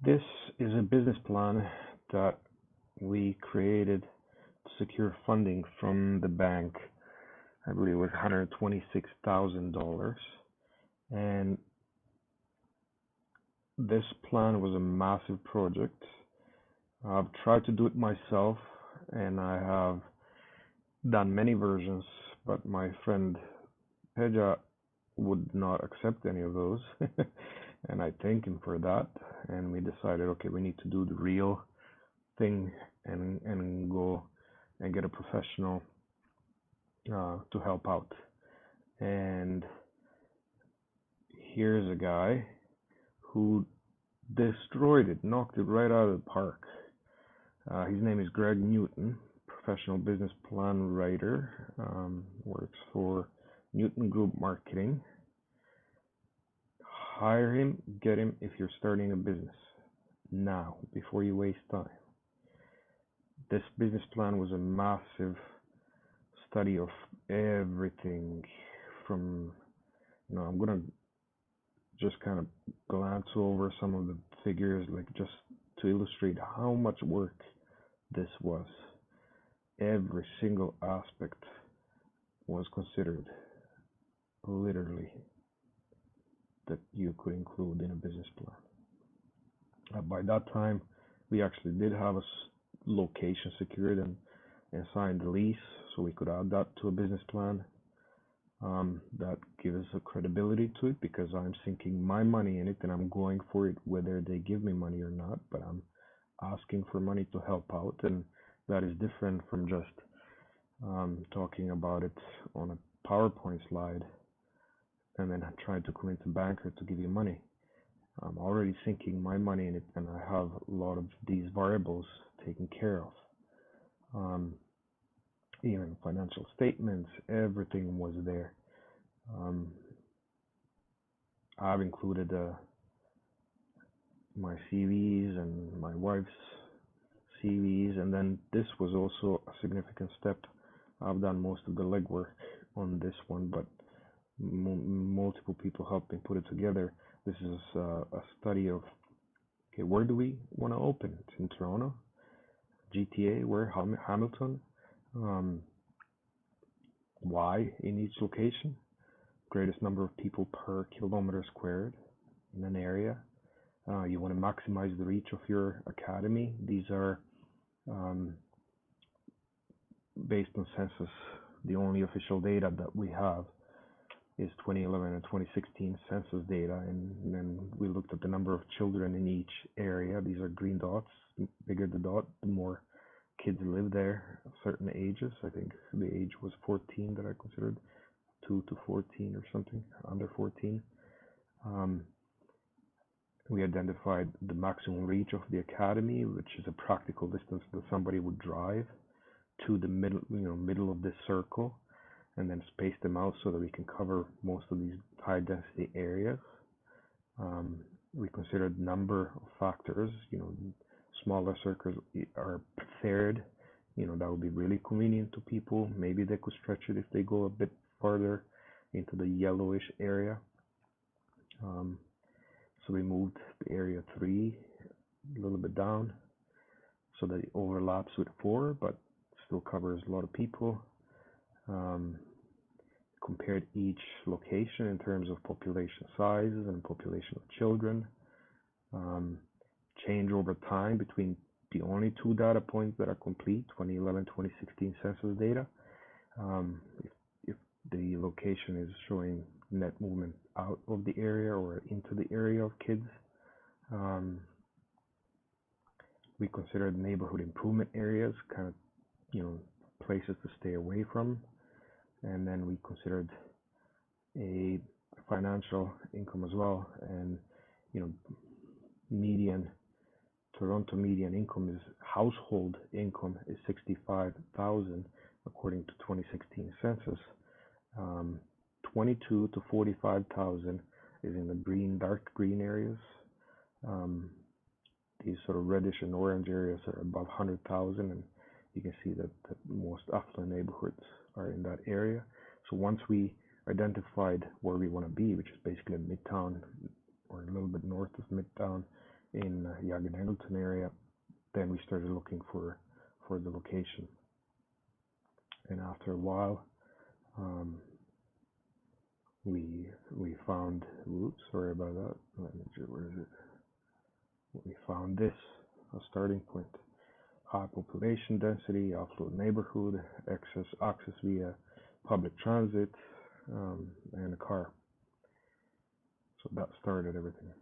This is a business plan that we created to secure funding from the bank. I believe it was $126,000. And this plan was a massive project. I've tried to do it myself, and I have done many versions, but my friend TJA would not accept any of those. And I thank him for that. And we decided, okay, we need to do the real thing and go and get a professional to help out. And here's a guy who destroyed it, knocked it right out of the park. His name is Greg Newton, professional business plan writer, works for Newton Group Marketing. Hire him, get him if you're starting a business now, before you waste time. This business plan was a massive study of everything from, I'm going to just kind of glance over some of the figures, like just to illustrate how much work this was. Every single aspect was considered, literally, that you could include in a business plan. By that time, we actually did have a location secured and signed the lease, so we could add that to a business plan. That gives a credibility to it because I'm sinking my money in it and I'm going for it whether they give me money or not, but I'm asking for money to help out, and that is different from just talking about it on a PowerPoint slide and then trying to convince a banker to give you money. I'm already sinking my money in it, and I have a lot of these variables taken care of. Even financial statements, everything was there. I've included my CVs and my wife's CVs, and then this was also a significant step. I've done most of the legwork on this one, but multiple people helped me put it together. This is a study of, okay, where do we want to open? It's in Toronto, GTA, where Hamilton. Why in each location? Greatest number of people per kilometer squared in an area. You want to maximize the reach of your academy. These are based on census. The only official data that we have is 2011 and 2016 census data, and then we looked at the number of children in each area. These are green dots. The bigger the dot, the more kids live there at certain ages. I think the age was 14 that I considered, 2 to 14 or something, under 14. We identified the maximum reach of the academy, which is a practical distance that somebody would drive to the middle of this circle, and then space them out so that we can cover most of these high density areas. We considered number of factors. Smaller circles are preferred. That would be really convenient to people. Maybe they could stretch it if they go a bit farther into the yellowish area. So we moved the area 3 a little bit down so that it overlaps with 4, but still covers a lot of people. Compared each location in terms of population sizes and population of children. Change over time between the only 2 data points that are complete, 2011, 2016 census data. If the location is showing net movement out of the area or into the area of kids. We considered neighborhood improvement areas, kind of, places to stay away from. And then we considered a financial income as well. And, Toronto median income household income is $65,000 according to 2016 census. 22 to 45,000 is in the dark green areas. These sort of reddish and orange areas are above 100,000, and you can see that the most affluent neighborhoods are in that area. So once we identified where we want to be, which is basically Midtown or a little bit north of Midtown in Jagen area. Then we started looking for the location, and after a while, we found. Oops, sorry about that. Where is it? We found this a starting point. High population density, affluent neighborhood, access via public transit, and a car. So that started everything.